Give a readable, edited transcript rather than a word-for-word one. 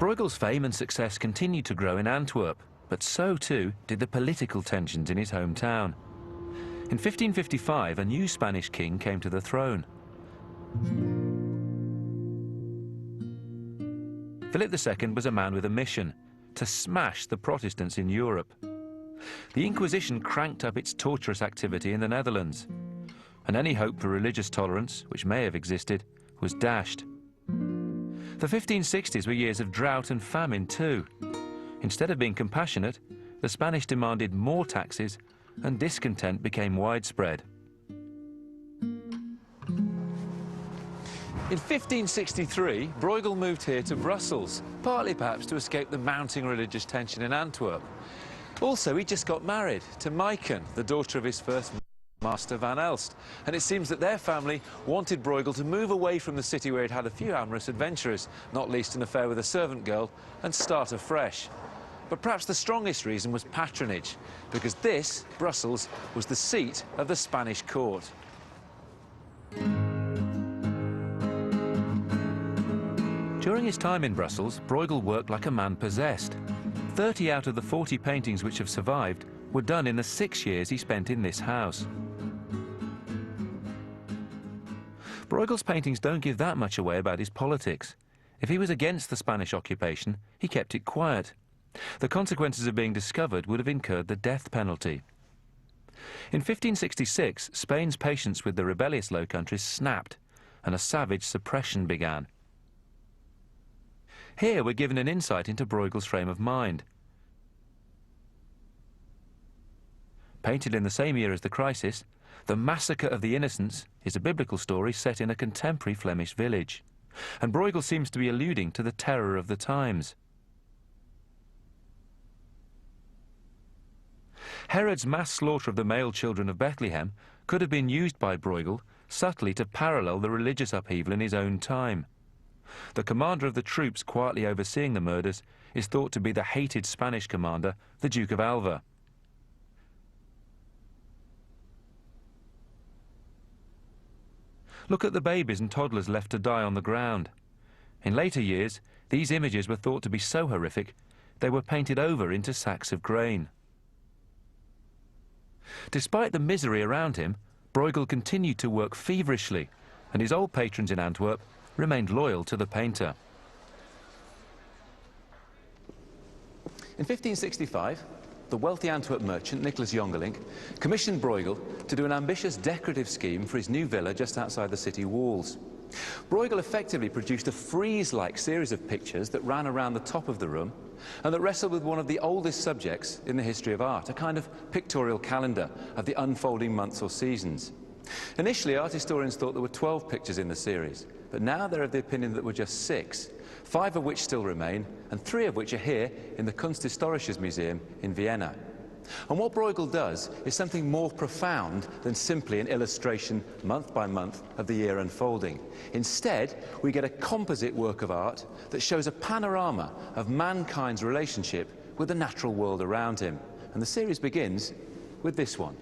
Bruegel's fame and success continued to grow in Antwerp, but so too did the political tensions in his hometown. In 1555, a new Spanish king came to the throne. Philip II was a man with a mission: to smash the Protestants in Europe. The Inquisition cranked up its torturous activity in the Netherlands, and any hope for religious tolerance, which may have existed, was dashed. The 1560s were years of drought and famine too. Instead of being compassionate, the Spanish demanded more taxes and discontent became widespread. In 1563, Bruegel moved here to Brussels, partly perhaps to escape the mounting religious tension in Antwerp. Also, he just got married to Maiken, the daughter of his first master Van Elst, and it seems that their family wanted Bruegel to move away from the city where he'd had a few amorous adventurers, not least an affair with a servant girl, and start afresh. But perhaps the strongest reason was patronage, because this, Brussels, was the seat of the Spanish court. During his time in Brussels, Bruegel worked like a man possessed. 30 out of the 40 paintings which have survived were done in the 6 years he spent in this house. Bruegel's paintings don't give that much away about his politics. If he was against the Spanish occupation, he kept it quiet. The consequences of being discovered would have incurred the death penalty. In 1566, Spain's patience with the rebellious Low Countries snapped, and a savage suppression began. Here we're given an insight into Bruegel's frame of mind. Painted in the same year as the crisis, The Massacre of the Innocents is a biblical story set in a contemporary Flemish village, and Bruegel seems to be alluding to the terror of the times. Herod's mass slaughter of the male children of Bethlehem could have been used by Bruegel subtly to parallel the religious upheaval in his own time. The commander of the troops quietly overseeing the murders is thought to be the hated Spanish commander, the Duke of Alva. Look at the babies and toddlers left to die on the ground. In later years, these images were thought to be so horrific, they were painted over into sacks of grain. Despite the misery around him, Bruegel continued to work feverishly, and his old patrons in Antwerp remained loyal to the painter. In 1565, the wealthy Antwerp merchant Nicholas Jongelink commissioned Bruegel to do an ambitious decorative scheme for his new villa just outside the city walls. Bruegel effectively produced a frieze-like series of pictures that ran around the top of the room and that wrestled with one of the oldest subjects in the history of art, a kind of pictorial calendar of the unfolding months or seasons. Initially, art historians thought there were 12 pictures in the series, but now they're of the opinion that there were just 6, 5 of which still remain, and 3 of which are here in the Kunsthistorisches Museum in Vienna. And what Bruegel does is something more profound than simply an illustration month by month of the year unfolding. Instead, we get a composite work of art that shows a panorama of mankind's relationship with the natural world around him. And the series begins with this one.